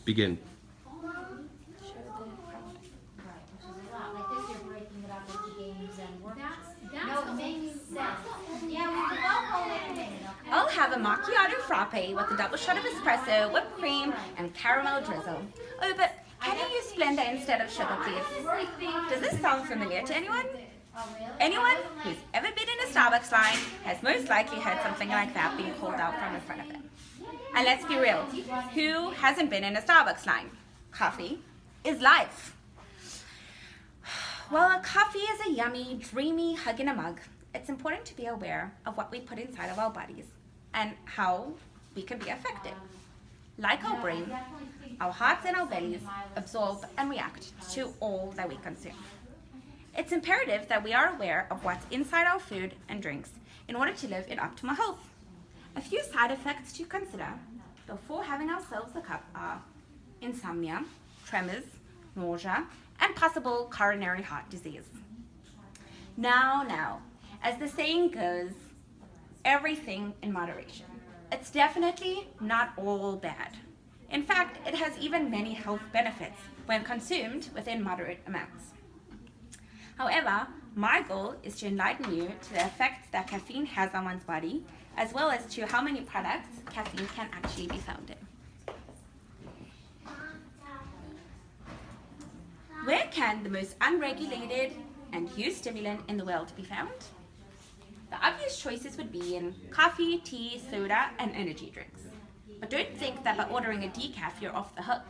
Begin. I'll have a macchiato frappe with a double shot of espresso, whipped cream, and caramel drizzle. Oh, but can you use Splenda instead of sugar, please? Does this sound familiar to anyone? Anyone who's ever been in a Starbucks line has most likely heard something like that being called out from in front of them. And let's be real, who hasn't been in a Starbucks line? Coffee is life. While a coffee is a yummy, dreamy hug in a mug, it's important to be aware of what we put inside of our bodies and how we can be affected. Like our brain, our hearts and our bellies absorb and react to all that we consume. It's imperative that we are aware of what's inside our food and drinks in order to live in optimal health. A few side effects to consider before having ourselves a cup are insomnia, tremors, nausea, and possible coronary heart disease. Now, as the saying goes, everything in moderation. It's definitely not all bad. In fact, it has even many health benefits when consumed within moderate amounts. However, my goal is to enlighten you to the effects that caffeine has on one's body, as well as to how many products caffeine can actually be found in. Where can the most unregulated and used stimulant in the world be found? The obvious choices would be in coffee, tea, soda, and energy drinks. But don't think that by ordering a decaf you're off the hook.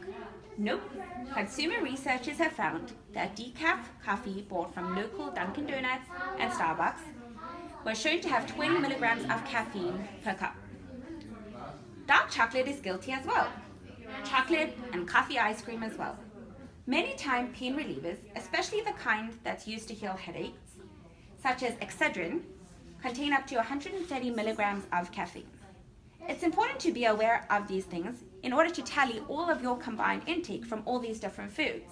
Nope. Consumer researchers have found that decaf coffee bought from local Dunkin' Donuts and Starbucks was shown to have 20 milligrams of caffeine per cup. Dark chocolate is guilty as well. Chocolate and coffee ice cream as well. Many time pain relievers, especially the kind that's used to heal headaches, such as Excedrin, contain up to 130 milligrams of caffeine. It's important to be aware of these things in order to tally all of your combined intake from all these different foods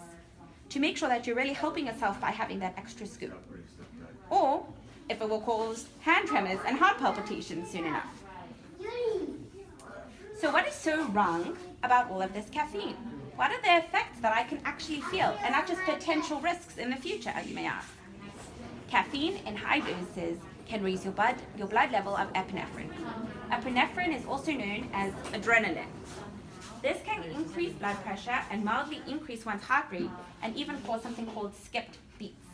to make sure that you're really helping yourself by having that extra scoop. Or if it will cause hand tremors and heart palpitations soon enough. So what is so wrong about all of this caffeine? What are the effects that I can actually feel and not just potential risks in the future, you may ask? Caffeine in high doses can raise your blood level of epinephrine. Epinephrine is also known as adrenaline. This can increase blood pressure and mildly increase one's heart rate and even cause something called skipped beats.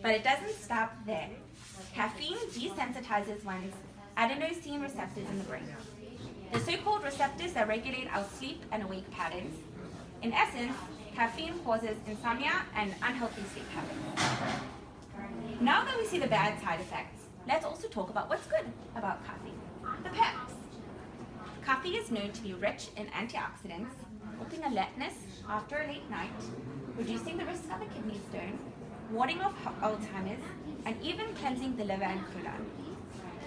But it doesn't stop there. Caffeine desensitizes one's adenosine receptors in the brain. The so-called receptors that regulate our sleep and awake patterns. In essence, caffeine causes insomnia and unhealthy sleep habits. Now that we see the bad side effects, let's also talk about what's good about coffee. The perks. Coffee is known to be rich in antioxidants, helping alertness after a late night, reducing the risk of a kidney stone, warding off Alzheimer's, and even cleansing the liver and colon.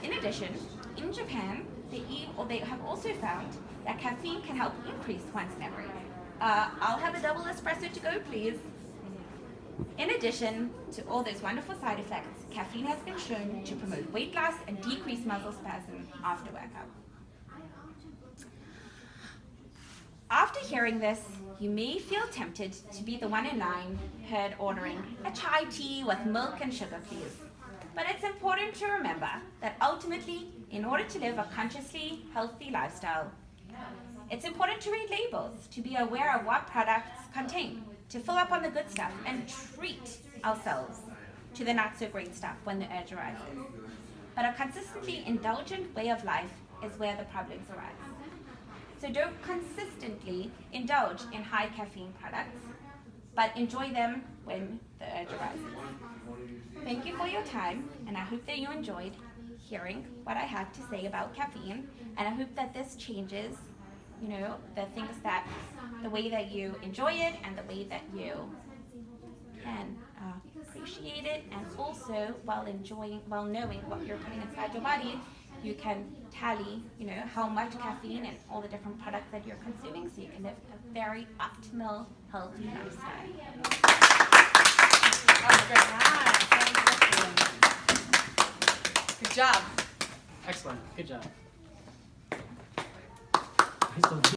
In addition, in Japan, they have also found that caffeine can help increase one's memory. I'll have a double espresso to go, please. In addition to all those wonderful side effects, caffeine has been shown to promote weight loss and decrease muscle spasm after workout. After hearing this, you may feel tempted to be the one in line heard ordering a chai tea with milk and sugar, please. But it's important to remember that ultimately, in order to live a consciously healthy lifestyle, it's important to read labels, to be aware of what products contain, to fill up on the good stuff and treat ourselves to the not so great stuff when the urge arises. But a consistently indulgent way of life is where the problems arise. So don't consistently indulge in high caffeine products, but enjoy them when the urge arises. Thank you for your time, and I hope that you enjoyed hearing what I had to say about caffeine, and I hope that this changes, the way that you enjoy it and the way that you can appreciate it, and also while knowing what you're putting inside your body, you can tally, how much caffeine and all the different products that you're consuming, so you can live a very optimal, healthy lifestyle. Good job. Excellent. Good job.